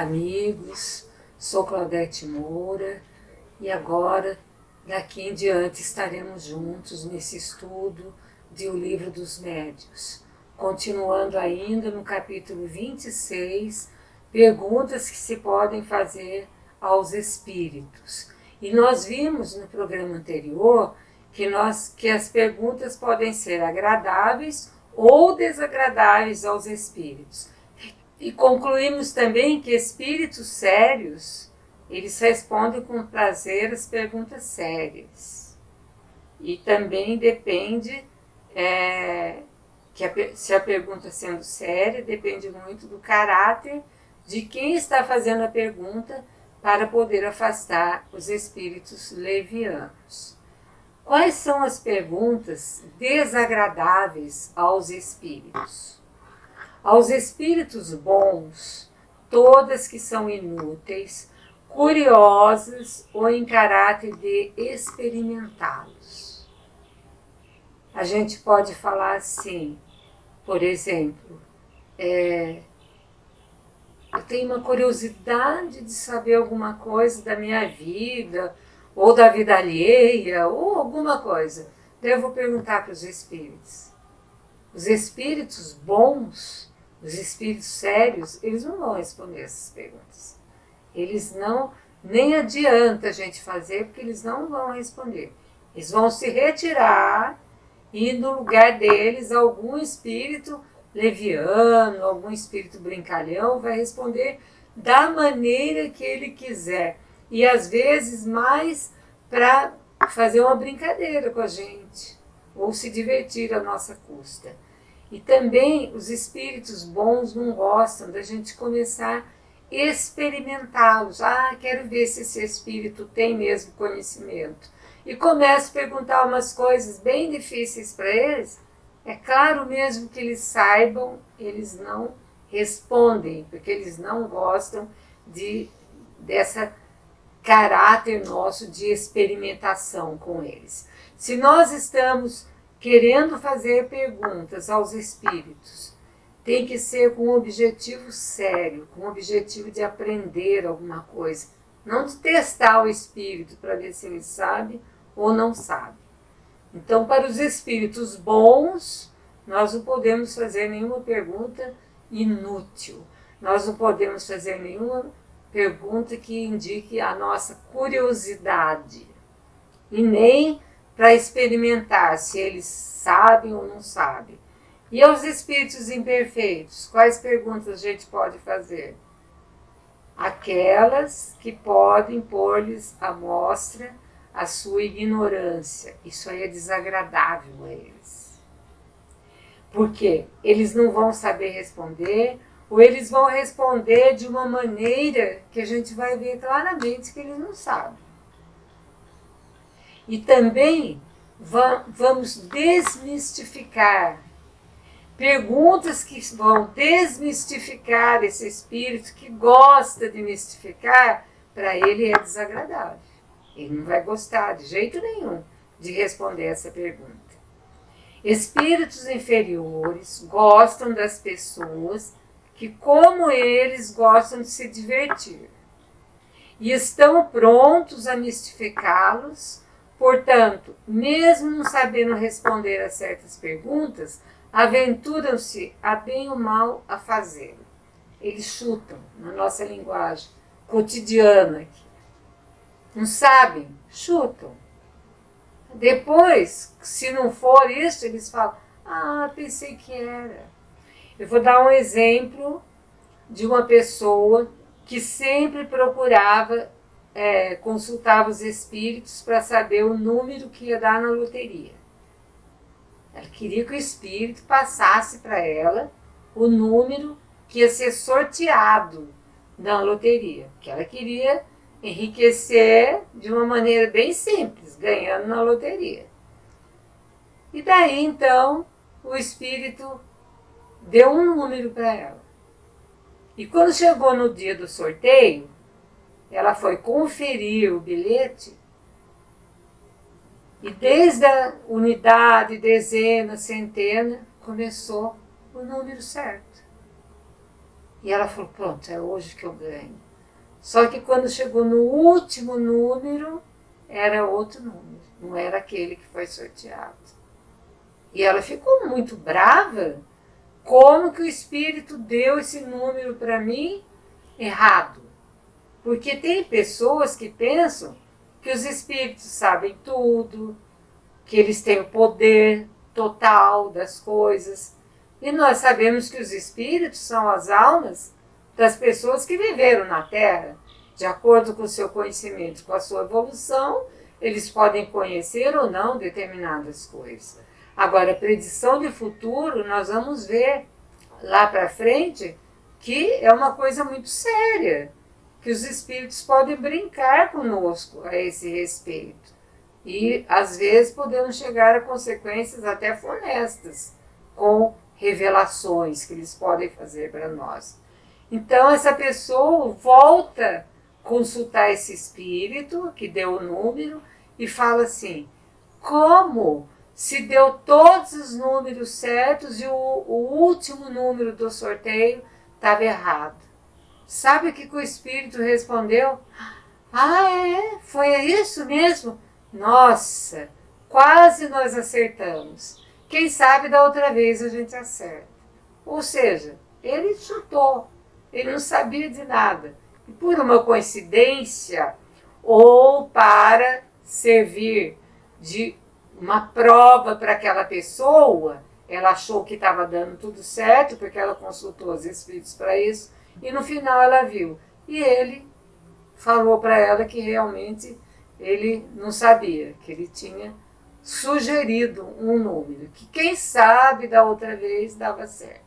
amigos, sou Claudete Moura e agora, daqui em diante, estaremos juntos nesse estudo de O Livro dos Médiuns, continuando ainda no capítulo 26, perguntas que se podem fazer aos espíritos. E nós vimos no programa anterior que as perguntas podem ser agradáveis ou desagradáveis aos espíritos. E concluímos também que espíritos sérios, eles respondem com prazer as perguntas sérias. E também depende, se a pergunta sendo séria, depende muito do caráter de quem está fazendo a pergunta para poder afastar os espíritos levianos. Quais são as perguntas desagradáveis aos espíritos? Aos espíritos bons, todas que são inúteis, curiosas ou em caráter de experimentá-los. A gente pode falar assim, por exemplo, eu tenho uma curiosidade de saber alguma coisa da minha vida, ou da vida alheia, ou alguma coisa. Daí eu vou perguntar para os espíritos. Os espíritos bons, os espíritos sérios, eles não vão responder essas perguntas. Eles não, nem adianta a gente fazer, porque eles não vão responder. Eles vão se retirar e no lugar deles algum espírito leviano, algum espírito brincalhão vai responder da maneira que ele quiser. E às vezes mais para fazer uma brincadeira com a gente, ou se divertir à nossa custa. E também os espíritos bons não gostam da gente começar a experimentá-los. Quero ver se esse espírito tem mesmo conhecimento. E começo a perguntar umas coisas bem difíceis para eles. É claro mesmo que eles saibam, eles não respondem, porque eles não gostam dessa caráter nosso de experimentação com eles. Se nós estamos querendo fazer perguntas aos espíritos, tem que ser com um objetivo sério, com o objetivo de aprender alguma coisa, não de testar o espírito para ver se ele sabe ou não sabe. Então, para os espíritos bons, nós não podemos fazer nenhuma pergunta inútil, nós não podemos fazer nenhuma pergunta que indique a nossa curiosidade e nem para experimentar se eles sabem ou não sabem. E aos espíritos imperfeitos, quais perguntas a gente pode fazer? Aquelas que podem pôr-lhes à mostra a sua ignorância. Isso aí é desagradável a eles. Porque eles não vão saber responder, ou eles vão responder de uma maneira que a gente vai ver claramente que eles não sabem. E também vamos desmistificar perguntas que vão desmistificar esse espírito que gosta de mistificar, para ele é desagradável. Ele não vai gostar de jeito nenhum de responder essa pergunta. Espíritos inferiores gostam das pessoas que, como eles, gostam de se divertir. E estão prontos a mistificá-los, portanto, mesmo não sabendo responder a certas perguntas, aventuram-se a bem ou mal a fazê-lo. Eles chutam, na nossa linguagem cotidiana aqui. Não sabem? Chutam. Depois, se não for isso, eles falam, pensei que era. Eu vou dar um exemplo de uma pessoa que sempre procurava, consultava os espíritos para saber o número que ia dar na loteria. Ela queria que o espírito passasse para ela o número que ia ser sorteado na loteria, que ela queria enriquecer de uma maneira bem simples, ganhando na loteria. E daí, então, o espírito deu um número para ela. E quando chegou no dia do sorteio, ela foi conferir o bilhete e desde a unidade, dezena, centena, começou o número certo. E ela falou, pronto, é hoje que eu ganho. Só que quando chegou no último número, era outro número, não era aquele que foi sorteado. E ela ficou muito brava. Como que o Espírito deu esse número para mim errado? Porque tem pessoas que pensam que os Espíritos sabem tudo, que eles têm o poder total das coisas. E nós sabemos que os Espíritos são as almas das pessoas que viveram na Terra. De acordo com o seu conhecimento, com a sua evolução, eles podem conhecer ou não determinadas coisas. Agora, a predição de futuro, nós vamos ver lá para frente que é uma coisa muito séria, que os espíritos podem brincar conosco a esse respeito. E, às vezes, podemos chegar a consequências até funestas com revelações que eles podem fazer para nós. Então, essa pessoa volta a consultar esse espírito que deu o número e fala assim, como se deu todos os números certos e o último número do sorteio estava errado? Sabe o que o espírito respondeu? Ah, é? Foi isso mesmo? Nossa, quase nós acertamos. Quem sabe da outra vez a gente acerta. Ou seja, ele chutou, ele não sabia de nada. E por uma coincidência, ou para servir de uma prova para aquela pessoa, ela achou que estava dando tudo certo, porque ela consultou os espíritos para isso, e no final ela viu. E ele falou para ela que realmente ele não sabia, que ele tinha sugerido um número, que quem sabe da outra vez dava certo.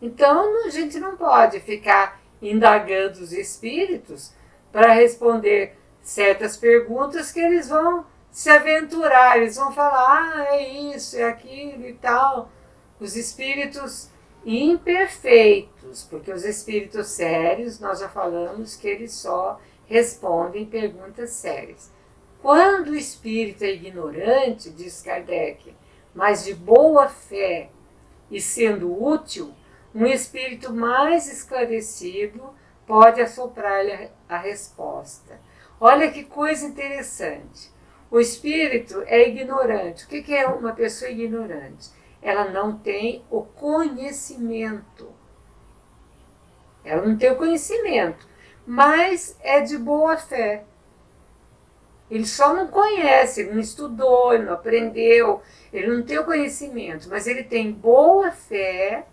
Então a gente não pode ficar indagando os espíritos para responder certas perguntas que eles vão se aventurar, eles vão falar, ah, é isso, é aquilo e tal. Os espíritos imperfeitos, porque os espíritos sérios, nós já falamos que eles só respondem perguntas sérias. Quando o espírito é ignorante, diz Kardec, mas de boa fé e sendo útil, um espírito mais esclarecido pode assoprar-lhe a resposta. Olha que coisa interessante. O espírito é ignorante. O que é uma pessoa ignorante? Ela não tem o conhecimento. Ela não tem o conhecimento, mas é de boa fé. Ele só não conhece, ele não estudou, ele não aprendeu, ele não tem o conhecimento, mas ele tem boa fé.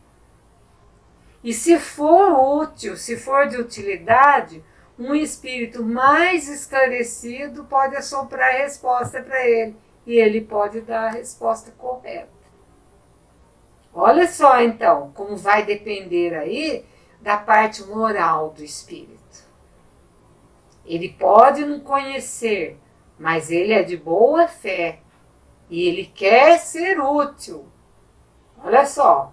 E se for útil, se for de utilidade, um espírito mais esclarecido pode assoprar a resposta para ele. E ele pode dar a resposta correta. Olha só então, como vai depender aí da parte moral do espírito. Ele pode não conhecer, mas ele é de boa fé. E ele quer ser útil. Olha só.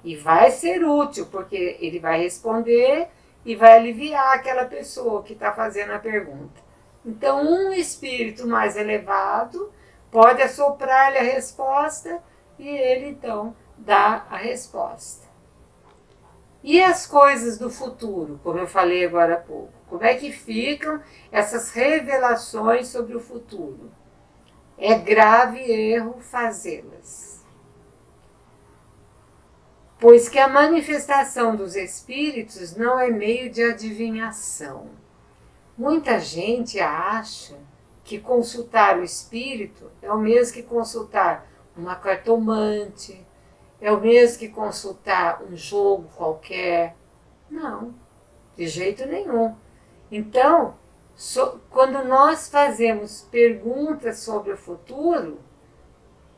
E vai ser útil, porque ele vai responder e vai aliviar aquela pessoa que está fazendo a pergunta. Então, um espírito mais elevado pode assoprar-lhe a resposta e ele, então, dá a resposta. E as coisas do futuro, como eu falei agora há pouco? Como é que ficam essas revelações sobre o futuro? É grave erro fazê-las. Pois que a manifestação dos espíritos não é meio de adivinhação. Muita gente acha que consultar o espírito é o mesmo que consultar uma cartomante, é o mesmo que consultar um jogo qualquer. Não, de jeito nenhum. Então, quando nós fazemos perguntas sobre o futuro,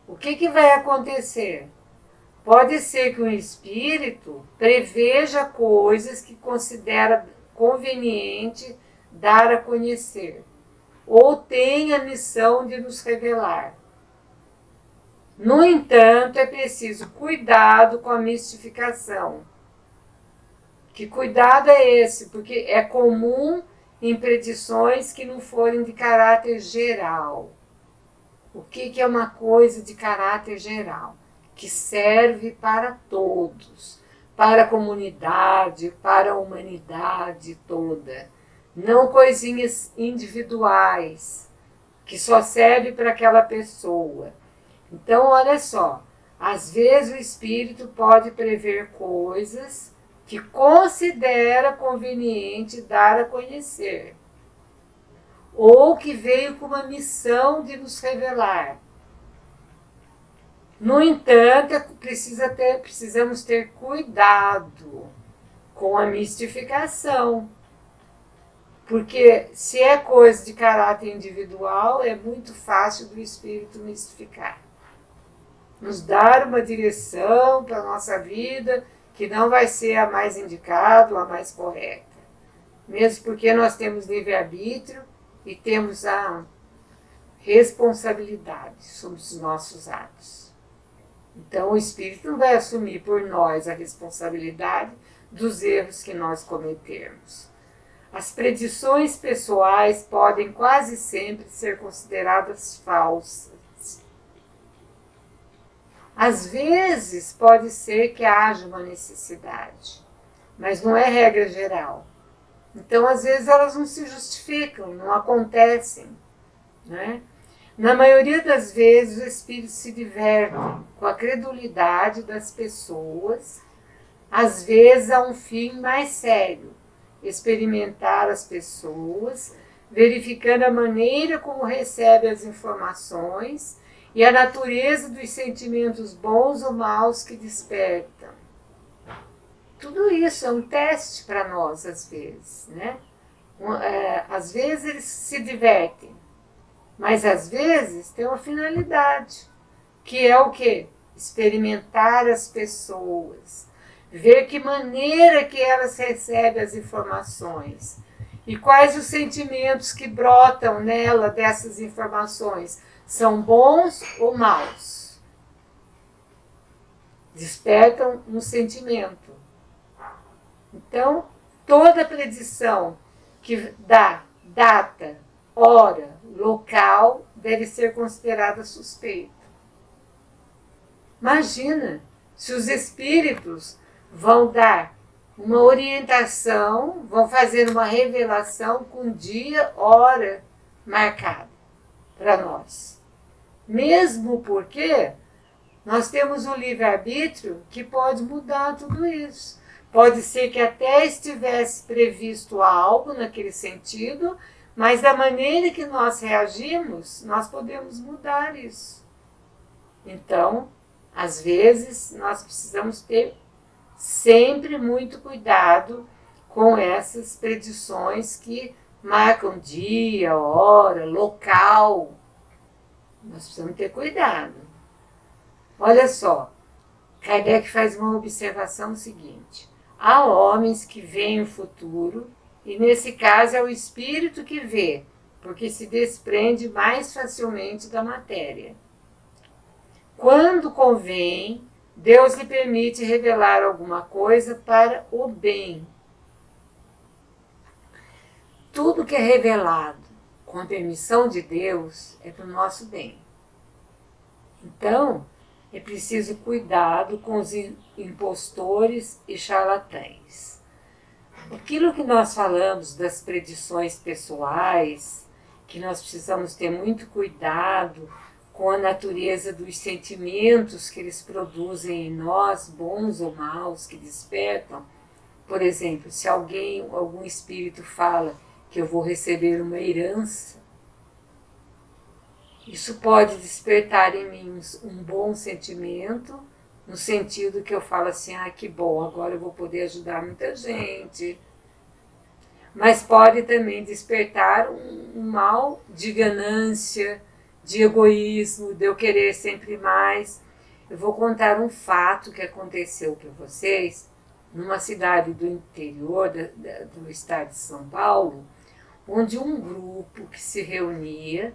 o que vai acontecer? Pode ser que um espírito preveja coisas que considera conveniente dar a conhecer, ou tenha a missão de nos revelar. No entanto, é preciso cuidado com a mistificação. Que cuidado é esse? Porque é comum em predições que não forem de caráter geral. O que é uma coisa de caráter geral? Que serve para todos. para a comunidade, para a humanidade toda. Não coisinhas individuais, que só serve para aquela pessoa. Então, olha só, às vezes o espírito pode prever coisas que considera conveniente dar a conhecer, ou que veio com uma missão de nos revelar. No entanto, precisamos ter cuidado com a mistificação, porque se é coisa de caráter individual, é muito fácil do espírito mistificar. Nos dar uma direção para a nossa vida que não vai ser a mais indicada ou a mais correta. Mesmo porque nós temos livre-arbítrio e temos a responsabilidade sobre os nossos atos. Então o espírito não vai assumir por nós a responsabilidade dos erros que nós cometermos. As predições pessoais podem quase sempre ser consideradas falsas. Às vezes pode ser que haja uma necessidade, mas não é regra geral. Então, às vezes, elas não se justificam, não acontecem, né? Na maioria das vezes, os espíritos se divertem com a credulidade das pessoas, às vezes a um fim mais sério, experimentar as pessoas, verificando a maneira como recebem as informações e a natureza dos sentimentos bons ou maus que despertam. Tudo isso é um teste para nós, às vezes, né? Às vezes eles se divertem, mas às vezes tem uma finalidade, que é o quê? Experimentar as pessoas, ver que maneira que elas recebem as informações e quais os sentimentos que brotam nela dessas informações, são bons ou maus? Despertam um sentimento. Então, toda predição que dá data, hora, local, deve ser considerada suspeita. Imagina se os espíritos vão dar uma orientação, vão fazer uma revelação com dia, hora marcada para nós. Mesmo porque nós temos o livre-arbítrio que pode mudar tudo isso. Pode ser que até estivesse previsto algo naquele sentido, mas da maneira que nós reagimos, nós podemos mudar isso. Então, às vezes, nós precisamos ter sempre muito cuidado com essas predições que marcam dia, hora, local. Nós precisamos ter cuidado. Olha só, Kardec faz uma observação seguinte. Há homens que veem o futuro, e nesse caso é o espírito que vê, porque se desprende mais facilmente da matéria. Quando convém, Deus lhe permite revelar alguma coisa para o bem. Tudo que é revelado com a permissão de Deus é para o nosso bem. Então, é preciso cuidado com os impostores e charlatães. Aquilo que nós falamos das predições pessoais, que nós precisamos ter muito cuidado com a natureza dos sentimentos que eles produzem em nós, bons ou maus, que despertam. Por exemplo, se algum espírito fala que eu vou receber uma herança, isso pode despertar em mim um bom sentimento, no sentido que eu falo assim, que bom, agora eu vou poder ajudar muita gente. Mas pode também despertar um mal de ganância, de egoísmo, de eu querer sempre mais. Eu vou contar um fato que aconteceu para vocês numa cidade do interior do estado de São Paulo, onde um grupo que se reunia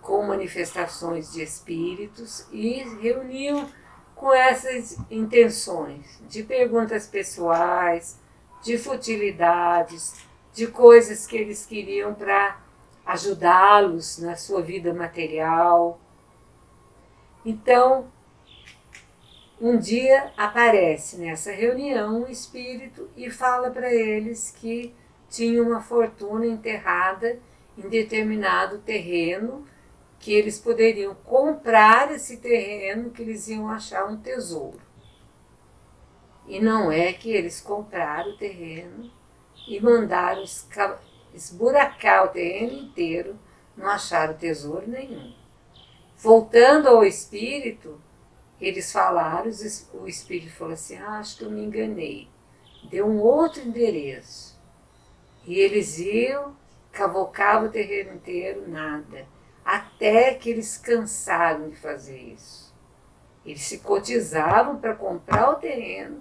com manifestações de espíritos e reuniam com essas intenções de perguntas pessoais, de futilidades, de coisas que eles queriam para ajudá-los na sua vida material. Então, Um dia aparece nessa reunião um espírito e fala para eles que tinha uma fortuna enterrada em determinado terreno, que eles poderiam comprar esse terreno, que eles iam achar um tesouro. E não é que eles compraram o terreno e mandaram esburacar o terreno inteiro, não acharam tesouro nenhum. Voltando ao espírito, eles falaram, o espírito falou assim, acho que eu me enganei. Deu um outro endereço. E eles iam, cavocavam o terreno inteiro, nada. Até que eles cansaram de fazer isso. Eles se cotizavam para comprar o terreno,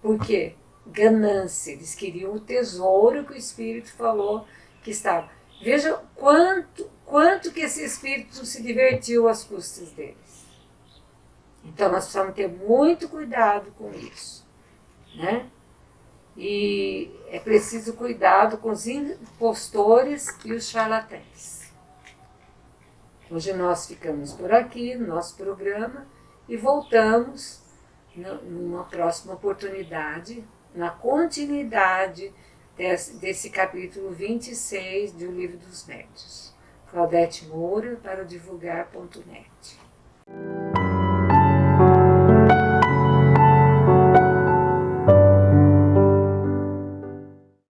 porque ganância, eles queriam o tesouro que o espírito falou que estava. Veja quanto que esse espírito se divertiu às custas deles. Então nós precisamos ter muito cuidado com isso, né? E é preciso cuidado com os impostores e os charlatães. Hoje nós ficamos por aqui no nosso programa e voltamos numa próxima oportunidade, na continuidade desse capítulo 26 do Livro dos Médiuns. Claudete Moura, para o divulgar.net.